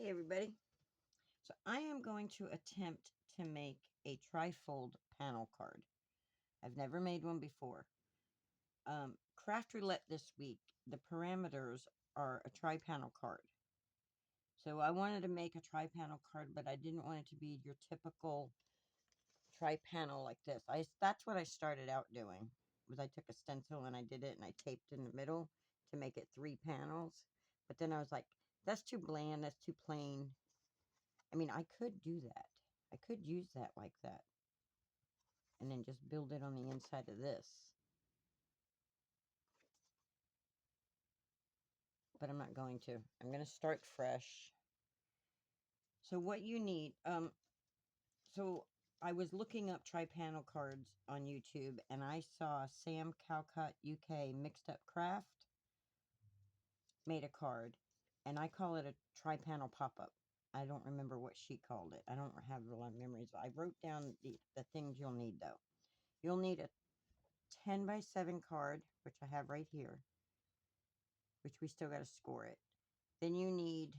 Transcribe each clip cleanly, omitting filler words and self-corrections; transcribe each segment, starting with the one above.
Hey everybody. So I am going to attempt to make a trifold panel card. I've never made one before. Craft Roulette this week, the parameters are a tri-panel card. So I wanted to make a tri-panel card, but I didn't want it to be your typical tri-panel like this. That's what I started out doing. Was I took a stencil and I did it and I taped in the middle to make it 3 panels. But then I was like, that's too bland, that's too plain. I mean, I could do that. I could use that like that. And then just build it on the inside of this. But I'm not going to. I'm going to start fresh. So what you need, so I was looking up tri-panel cards on YouTube, and I saw Sam Calcutt UK Mixed Up Craft made a card, and I call it a tri-panel pop-up. I don't remember what she called it. I don't have a lot of memories. I wrote down the things you'll need, though. You'll need a 10 by 7 card, which I have right here, which we still got to score it. Then you need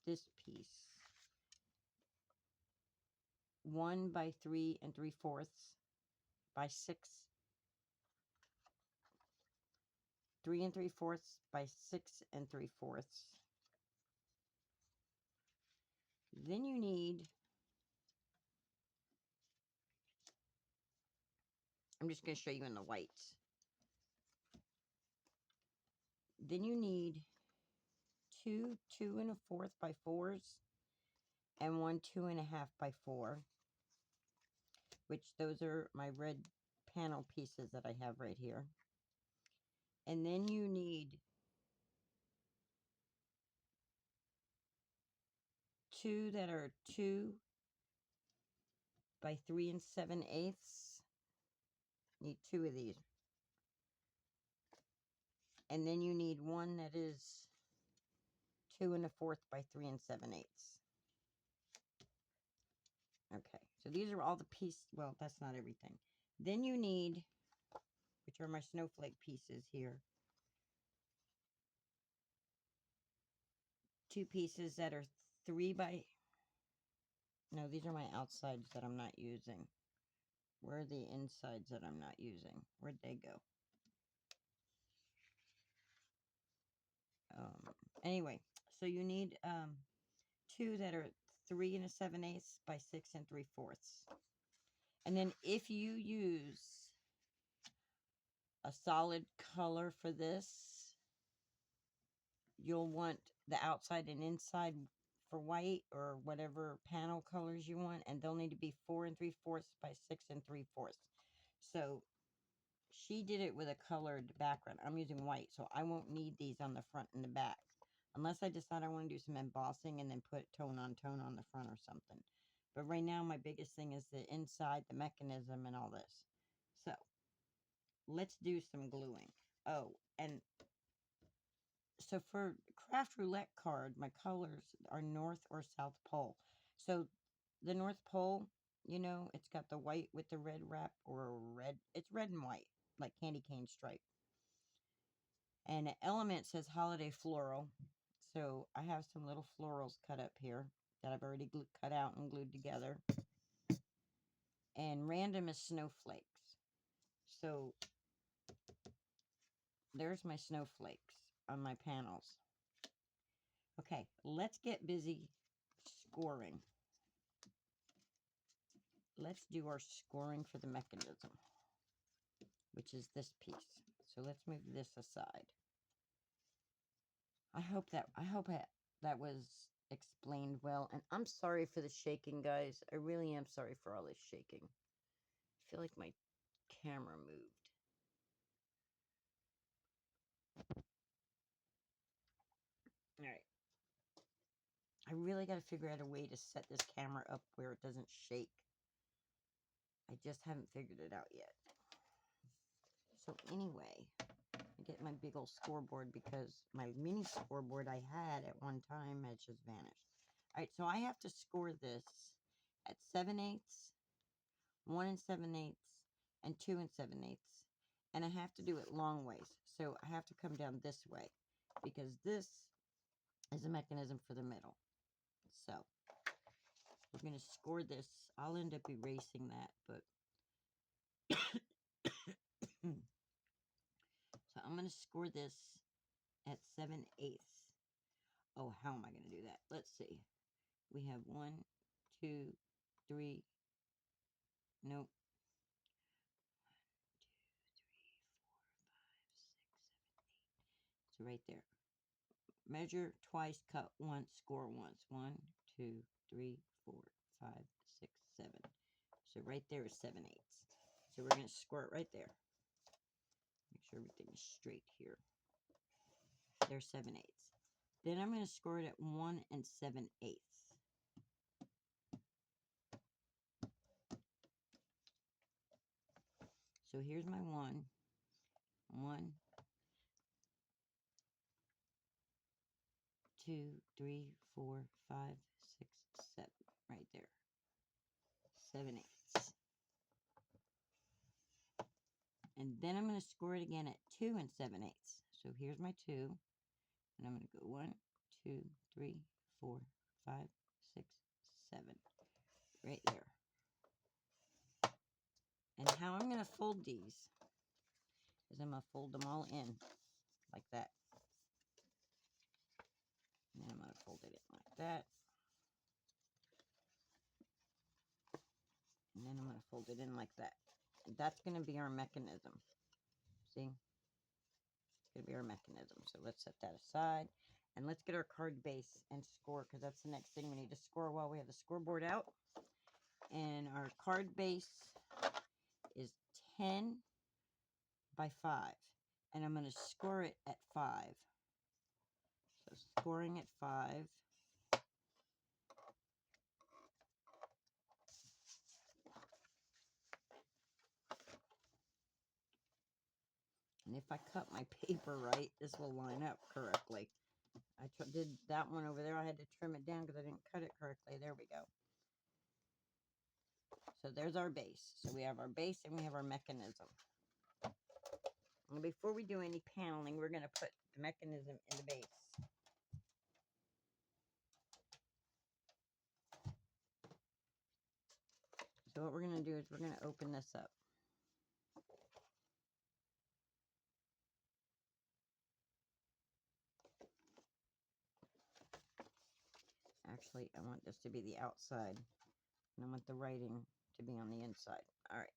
this piece, 1 by 3 3/4 by 6, 3 3/4 by 6 3/4. Then you need, I'm just going to show you in the whites. Then you need 2 2 1/4 by 4s and 1 2 1/2 by 4, which those are my red panel pieces that I have right here. And then you need 2 that are 2 by 3 7/8. Need 2 of these. And then you need 1 that is 2 1/4 by 3 7/8. Okay, so these are all the pieces. Well, that's not everything. Then you need, which are my snowflake pieces here, 2 pieces that are 3 by, no, these are my outsides that I'm not using. Where are the insides that I'm not using? Where'd they go? Anyway, so you need 2 that are 3 7/8 by 6 3/4. And then if you use a solid color for this, you'll want the outside and inside for white or whatever panel colors you want, and they'll need to be 4 3/4 by 6 3/4. So she did it with a colored background. I'm using white, so I won't need these on the front and the back unless I decide I want to do some embossing and then put tone on the front or something. But right now my biggest thing is the inside, the mechanism, and all this. So let's do some gluing. Oh, and so for Craft Roulette card, my colors are North or South Pole. So the North Pole, you know, it's got the white with the red wrap, or red. It's red and white, like candy cane stripe. And the element says holiday floral. So I have some little florals cut up here that I've already cut out and glued together. And random is snowflakes. So there's my snowflakes on my panels. Okay, let's get busy scoring. Let's do our scoring for the mechanism, which is this piece. So let's move this aside. I hope that was explained well. And I'm sorry for the shaking, guys. I really am sorry for all this shaking. I feel like my camera moved. All right. I really got to figure out a way to set this camera up where it doesn't shake. I just haven't figured it out yet. So anyway, I get my big old scoreboard because my mini scoreboard I had at one time has just vanished. All right, so I have to score this at 7/8, 1 7/8, and 2 7/8. And I have to do it long ways. So I have to come down this way. because this is a mechanism for the middle. So we're going to score this. I'll end up erasing that, but so I'm going to score this at 7/8. Oh, how am I going to do that? Let's see. We have 1, 2, 3. Nope. 1, 2, 3, 4, 5, 6, 7, 8. So right there. Measure twice, cut once, score once. 1, 2, 3, 4, 5, 6, 7. So right there is 7/8. So we're going to score it right there. Make sure everything is straight here. There's 7/8. Then I'm going to score it at 1 7/8. So here's my 1, 2, 3, 4, 5, 6, 7. Right there. 7/8. And then I'm going to score it again at 2 7/8. So here's my 2. And I'm going to go 1, 2, 3, 4, 5, 6, 7. Right there. And how I'm going to fold these is I'm going to fold them all in like that. And then I'm going to fold it in like that. And then I'm going to fold it in like that. And that's going to be our mechanism. See? It's going to be our mechanism. So let's set that aside. And let's get our card base and score, because that's the next thing we need to score while we have the scoreboard out. And our card base is 10 by 5. And I'm going to score it at 5. So scoring at 5. And if I cut my paper right, this will line up correctly. I did that one over there. I had to trim it down because I didn't cut it correctly. There we go. So there's our base. So we have our base and we have our mechanism. And before we do any paneling, we're going to put the mechanism in the base. So what we're going to do is we're going to open this up. Actually, I want this to be the outside. And I want the writing to be on the inside. All right.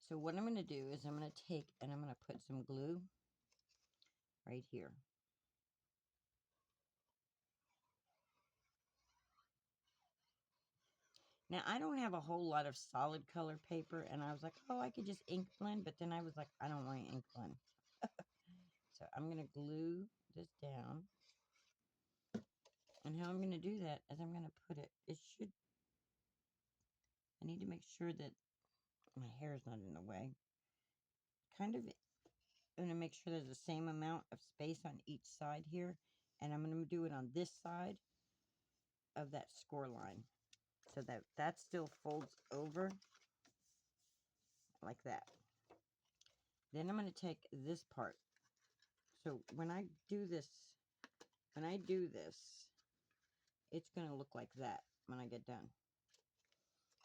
So what I'm going to do is I'm going to take and I'm going to put some glue right here. Now, I don't have a whole lot of solid color paper, and I was like, oh, I could just ink blend, but then I was like, I don't want to ink blend. So I'm going to glue this down. And how I'm going to do that is I'm going to put it, I need to make sure that my hair is not in the way. Kind of, I'm going to make sure there's the same amount of space on each side here. And I'm going to do it on this side of that score line. So that still folds over like that. Then I'm going to take this part. So when I do this, it's going to look like that when I get done.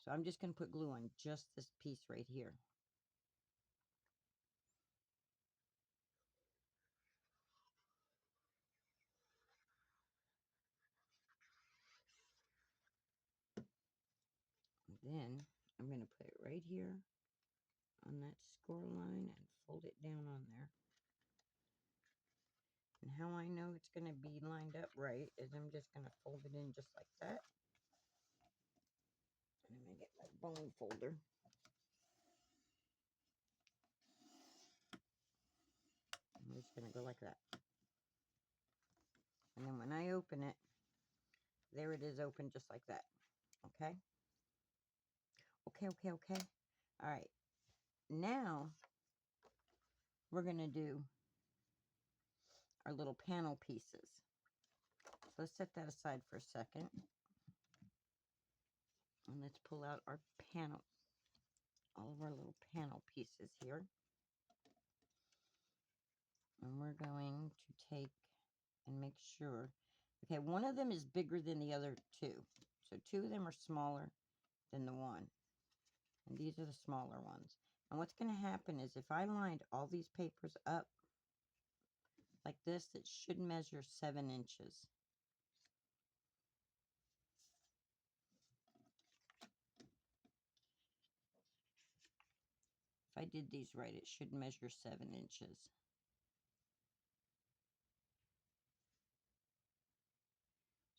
So I'm just going to put glue on just this piece right here. Then I'm going to put it right here on that score line and fold it down on there. And how I know it's going to be lined up right is I'm just going to fold it in just like that. And I'm going to get my bone folder. I'm just going to go like that. And then when I open it, there it is open just like that. Okay? Okay. All right. Now, we're going to do our little panel pieces. So let's set that aside for a second. And let's pull out our panel, all of our little panel pieces here. And we're going to take and make sure. Okay, one of them is bigger than the other two. So two of them are smaller than the one. And these are the smaller ones. And what's going to happen is if I lined all these papers up like this, it should measure 7 inches. If I did these right, it should measure 7 inches.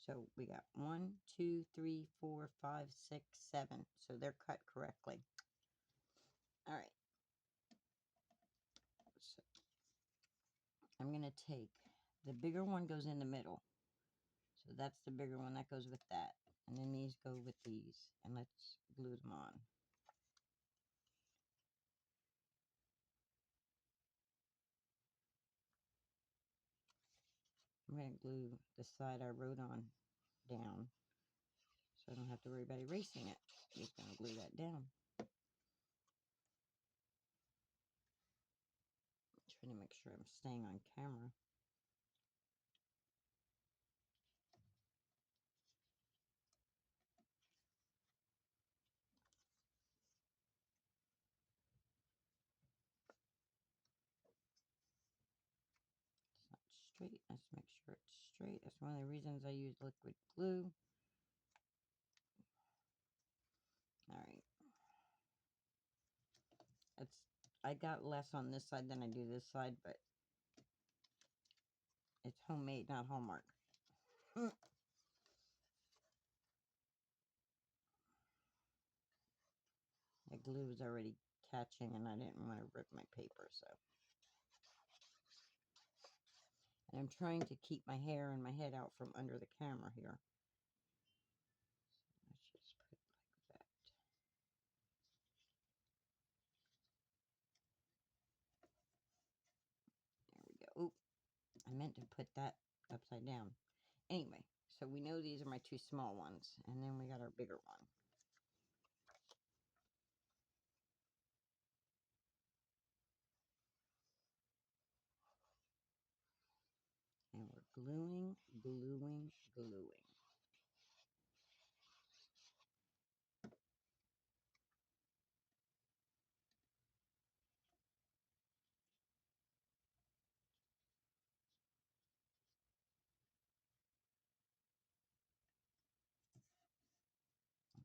So we got 1, 2, 3, 4, 5, 6, 7. So they're cut correctly. All right. So I'm going to take the bigger one goes in the middle. So that's the bigger one that goes with that. And then these go with these. And let's glue them on. I'm going to glue the side I wrote on down. So I don't have to worry about erasing it. I'm just going to glue that down. Trying to make sure I'm staying on camera. It's not straight. Let's make sure it's straight. That's one of the reasons I use liquid glue. All right. I got less on this side than I do this side, but it's homemade, not Hallmark. The glue was already catching, and I didn't want to rip my paper, so. And I'm trying to keep my hair and my head out from under the camera here. So let's just put it like that. There we go. Oop, I meant to put that upside down. Anyway, so we know these are my two small ones, and then we got our bigger one. And we're gluing, gluing, gluing.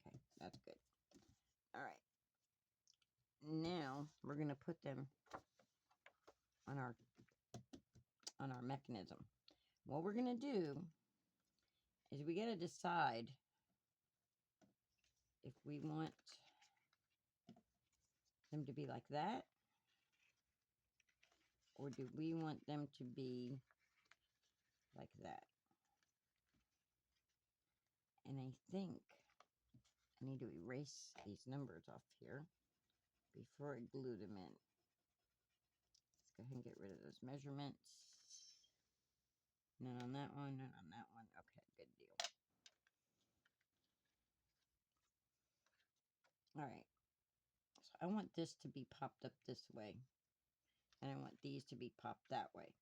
Okay, that's good. All right. Now we're going to put them on our mechanism. What we're going to do is we got to decide if we want them to be like that, or do we want them to be like that? And I think I need to erase these numbers off here before I glue them in. Let's go ahead and get rid of those measurements. None on that one, none on that one. Okay, good deal. All right. So I want this to be popped up this way, and I want these to be popped that way.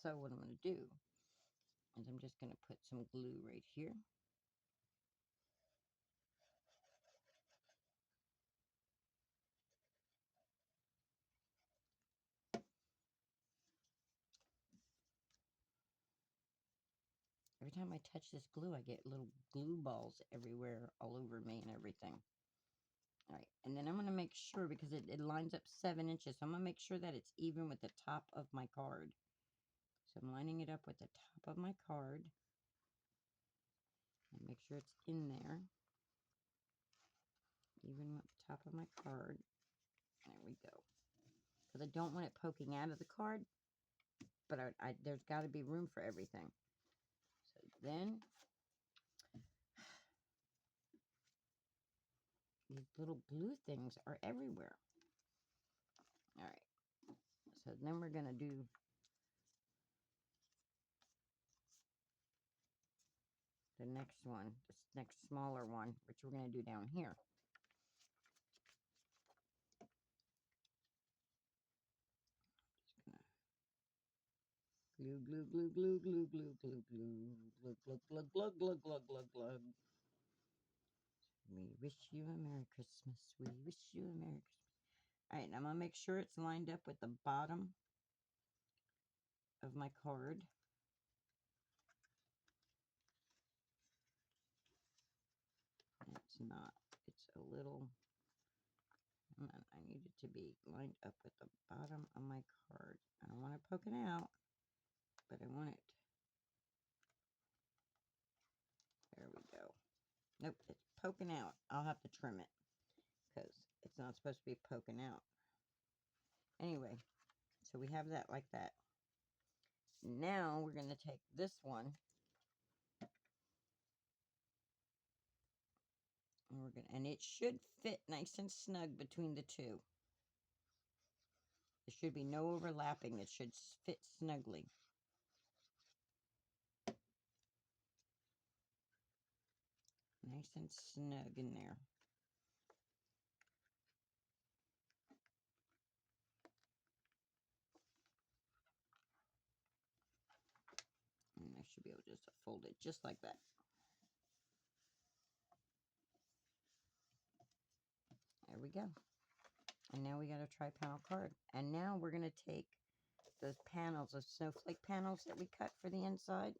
So what I'm going to do is I'm just going to put some glue right here. Every time I touch this glue, I get little glue balls everywhere, all over me and everything. All right, and then I'm going to make sure, because it lines up 7 inches, so I'm going to make sure that it's even with the top of my card. So I'm lining it up with the top of my card. And make sure it's in there. Even with the top of my card. There we go. Because I don't want it poking out of the card, but there's got to be room for everything. So then these little glue things are everywhere. All right. So then we're going to do the next one, this next smaller one, which we're going to do down here. Just gonna Glue, glue, glue, glue, glue, glue, glue, glue. Glug, glug, glug, glug, glug, glug, glug, glug. We wish you a Merry Christmas. We wish you a Merry Christmas. All right, I'm going to make sure it's lined up with the bottom of my card. It's not. It's a little... I need it to be lined up with the bottom of my card. I don't want it poking out, but I want it... There we go. Nope, it's poking out. I'll have to trim it because it's not supposed to be poking out. Anyway, so we have that like that. Now we're going to take this one and it should fit nice and snug between the two. There should be no overlapping. It should fit snugly. Nice and snug in there. And I should be able to just fold it just like that. There we go. And now we got a tri-panel card. And now we're going to take those panels, those snowflake panels that we cut for the inside.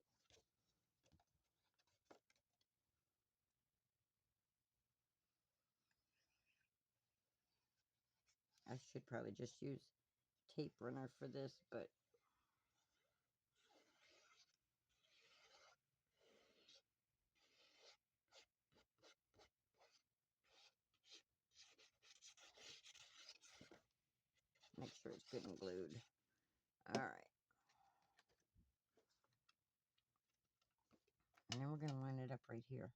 I should probably just use tape runner for this, but make sure it's good and glued. All right. And then we're going to line it up right here.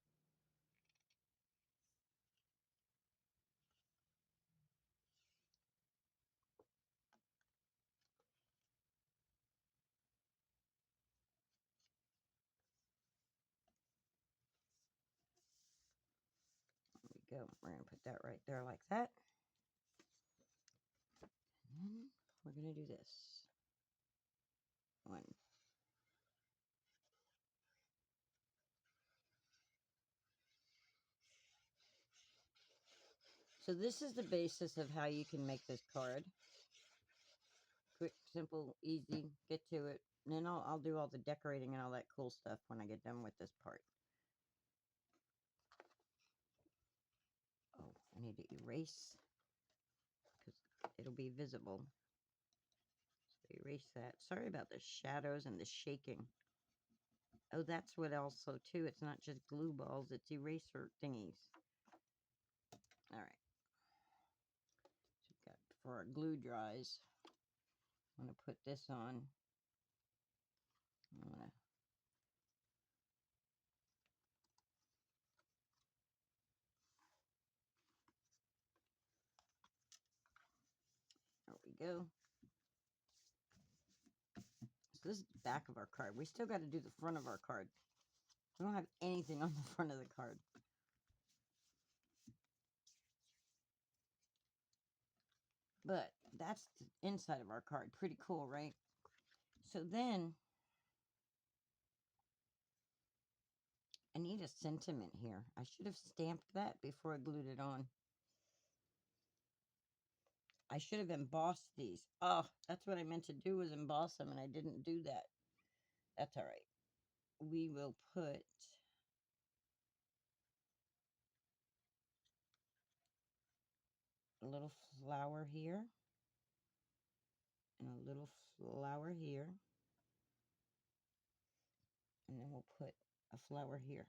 There we go. We're going to put that right there like that. And then we're going to do this. One. So this is the basis of how you can make this card. Quick, simple, easy, get to it. And then I'll do all the decorating and all that cool stuff when I get done with this part. Oh, I need to erase because it'll be visible. So erase that. Sorry about the shadows and the shaking. Oh, that's what also too. It's not just glue balls, it's eraser thingies. All right. So we've got, before our glue dries, I'm going to put this on. I'm going to there we go. So this is the back of our card. We still got to do the front of our card. We don't have anything on the front of the card. But that's the inside of our card. Pretty cool, right? So then I need a sentiment here. I should have stamped that before I glued it on. I should have embossed these. Oh, that's what I meant to do, was emboss them, and I didn't do that. That's all right. We will put a little flower here and a little flower here. And then we'll put a flower here.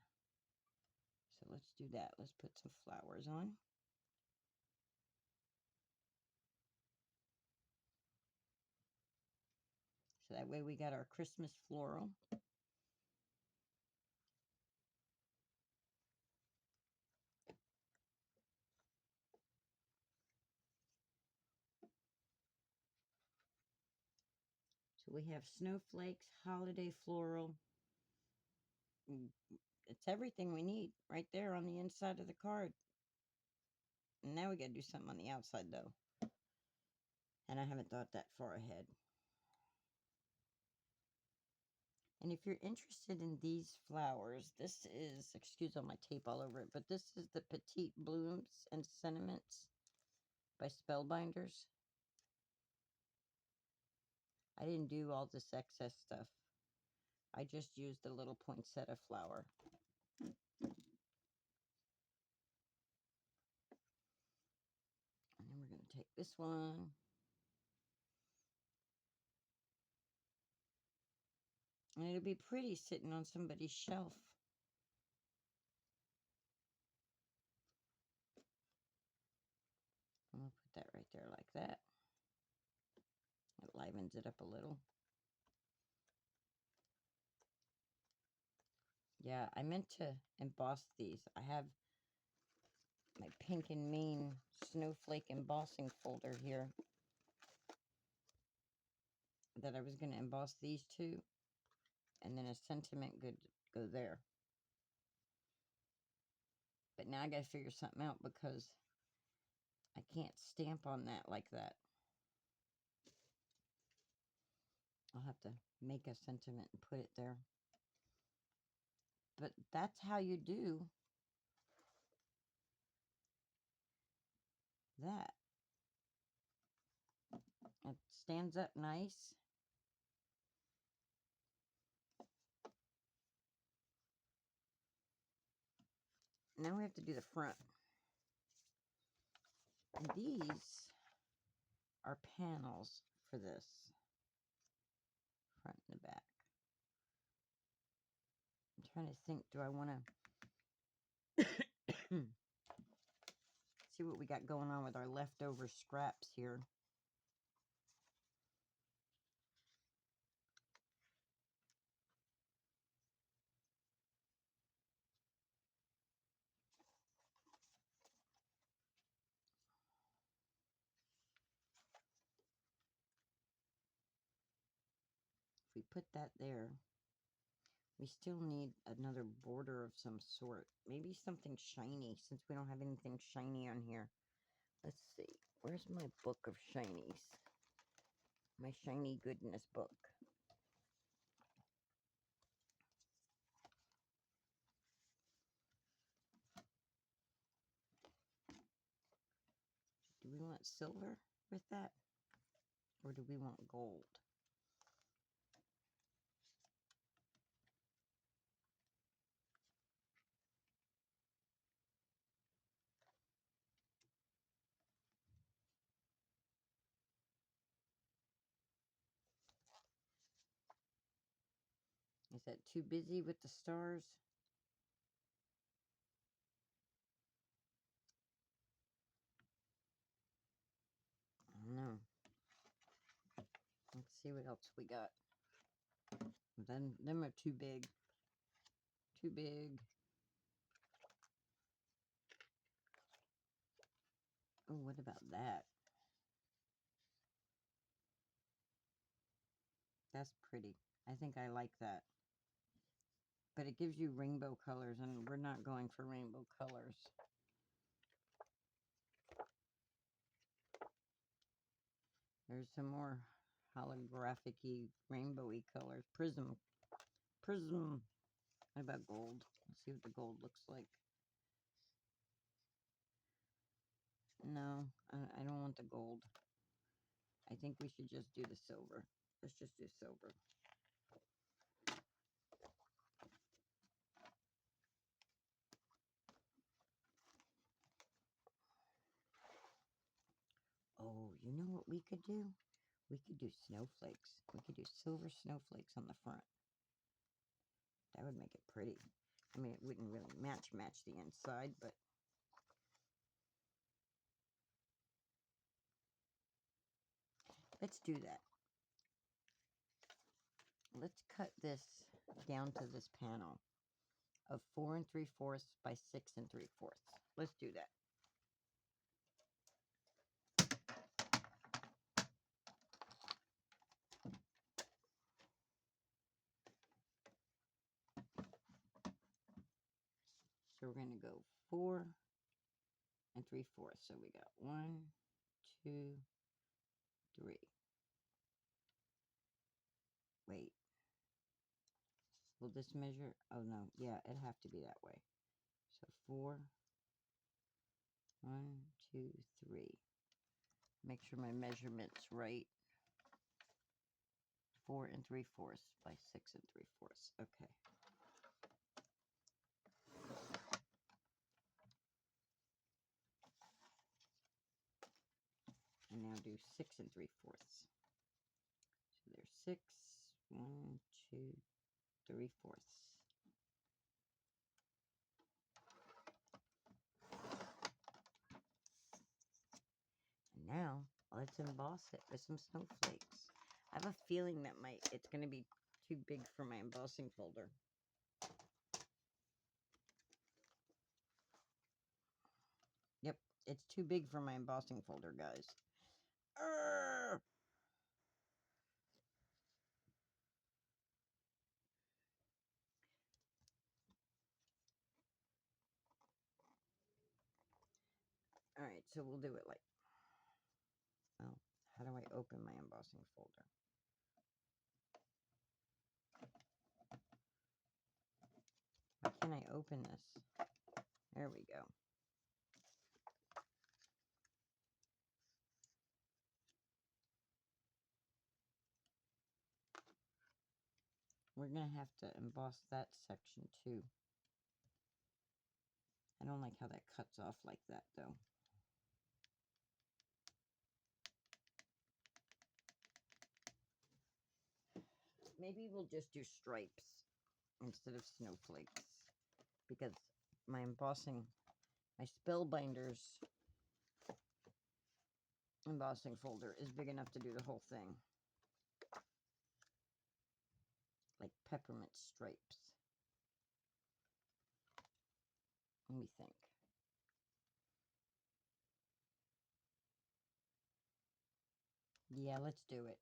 So let's do that. Let's put some flowers on. So that way we got our Christmas floral. So we have snowflakes, holiday floral. It's everything we need right there on the inside of the card. And now we got to do something on the outside though. And I haven't thought that far ahead. And if you're interested in these flowers, this is, excuse all my tape all over it, but this is the Petite Blooms and Sentiments by Spellbinders. I didn't do all this excess stuff. I just used a little poinsettia flower. And then we're going to take this one. And it'll be pretty sitting on somebody's shelf. I'm going to put that right there like that. It livens it up a little. Yeah, I meant to emboss these. I have my Pink and Mean Snowflake embossing folder here that I was going to emboss these two, and then a sentiment could go there. But now I got to figure something out because I can't stamp on that like that. I'll have to make a sentiment and put it there. But that's how you do that. It stands up nice. Now we have to do the front. And these are panels for this. Front and the back. I'm trying to think, do I want to see what we got going on with our leftover scraps here? If we put that there, we still need another border of some sort. Maybe something shiny, since we don't have anything shiny on here. Let's see. Where's my book of shinies? My shiny goodness book. Do we want silver with that? Or do we want gold? Is that too busy with the stars? I don't know. Let's see what else we got. Then them are too big. Too big. Oh, what about that? That's pretty. I think I like that. But it gives you rainbow colors, and we're not going for rainbow colors. There's some more holographic-y, rainbowy colors. Prism. Prism. What about gold? Let's see what the gold looks like. No, I don't want the gold. I think we should just do the silver. Let's just do silver. Oh, you know what we could do? We could do snowflakes. We could do silver snowflakes on the front. That would make it pretty. I mean, it wouldn't really match the inside, but let's do that. Let's cut this down to this panel of 4 3/4 by 6 3/4. Let's do that. So we're going to go 4 3/4. So we got 1, 2, 3. Wait. Will this measure? Oh no, yeah, it'd have to be that way. So 4, 1, 2, 3. Make sure my measurement's right. 4 3/4 by 6 3/4. Okay. And now do 6 3/4. So there's 6, 1, 2, 3/4. And now let's emboss it with some snowflakes. I have a feeling that it's going to be too big for my embossing folder. Yep, it's too big for my embossing folder, guys. All right, so we'll do it like, well, how do I open my embossing folder? Why can't I open this? There we go. We're going to have to emboss that section too. I don't like how that cuts off like that though. Maybe we'll just do stripes instead of snowflakes, because my embossing, my Spellbinders embossing folder is big enough to do the whole thing. Like peppermint stripes. Let me think. Yeah, let's do it.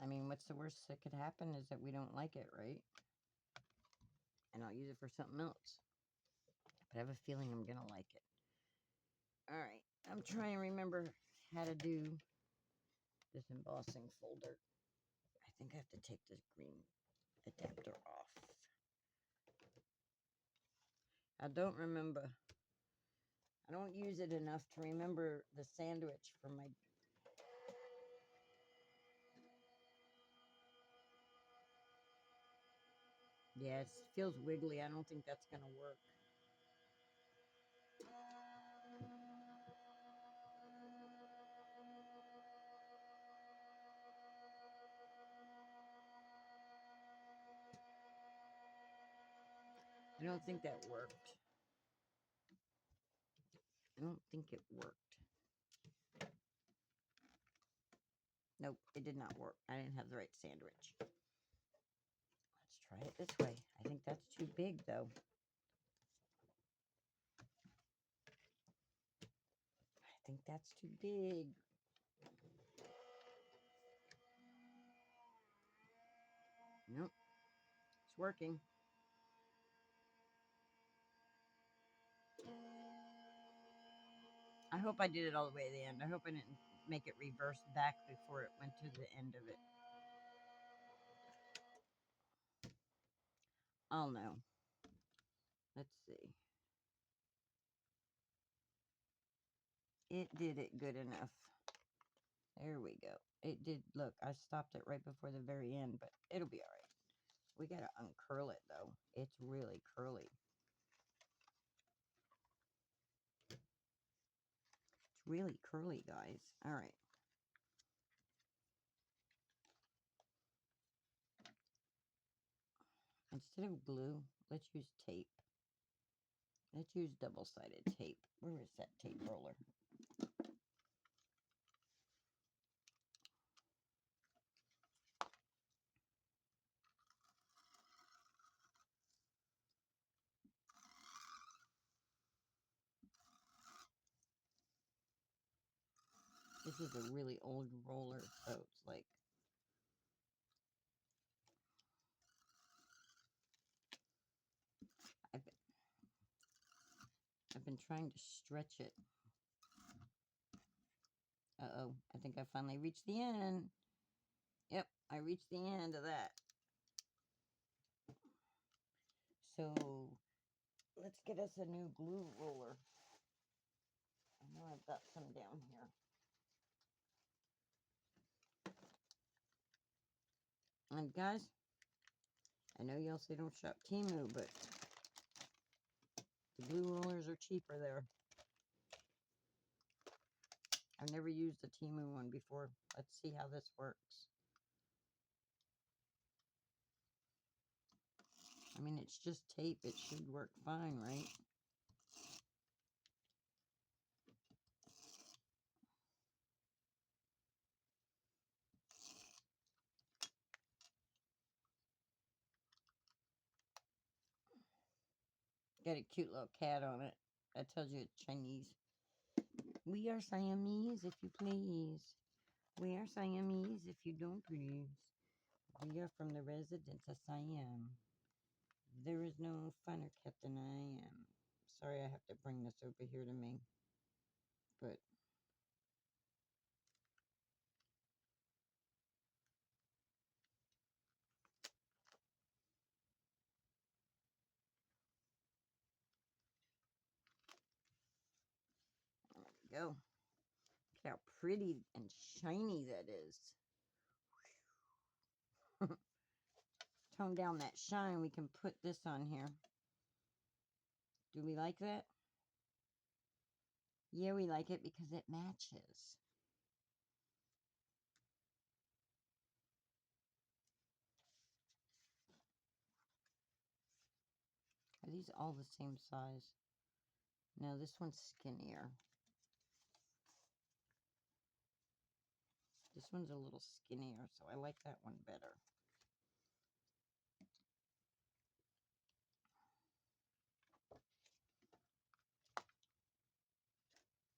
I mean, what's the worst that could happen is that we don't like it, right? And I'll use it for something else. But I have a feeling I'm going to like it. All right. I'm trying to remember how to do this embossing folder. I think I have to take this green adapter off. I don't remember. I don't use it enough to remember the sandwich for my... Yeah, it feels wiggly. I don't think that's going to work. I don't think that worked. I don't think it worked. Nope, it did not work. I didn't have the right sandwich. Let's try it this way. I think that's too big, though. I think that's too big. Nope, it's working. I hope I did it all the way to the end. I hope I didn't make it reverse back before it went to the end of it. I'll know. Let's see. It did it good enough. There we go. It did. Look, I stopped it right before the very end, but it'll be all right. We got to uncurl it, though. It's really curly. It's really curly, guys. All right. Instead of glue, let's use tape. Let's use double-sided tape. Where is that tape roller? This is a really old roller, so it's like... I've been trying to stretch it. Uh-oh, I think I finally reached the end. Yep, I reached the end of that. So let's get us a new glue roller. I know I've got some down here. And guys, I know y'all say don't shop Temu, but the glue rollers are cheaper there. I've never used the Temu one before. Let's see how this works. I mean, it's just tape. It should work fine, right? Got a cute little cat on it. That tells you it's Chinese. We are Siamese, if you please. We are Siamese, if you don't please. We are from the residents of Siam. There is no funner cat than I am. Sorry, I have to bring this over here to me. But there we go. Look how pretty and shiny that is. Tone down that shine. We can put this on here. Do we like that? Yeah, we like it because it matches. Are these all the same size? No, this one's skinnier. This one's a little skinnier, so I like that one better.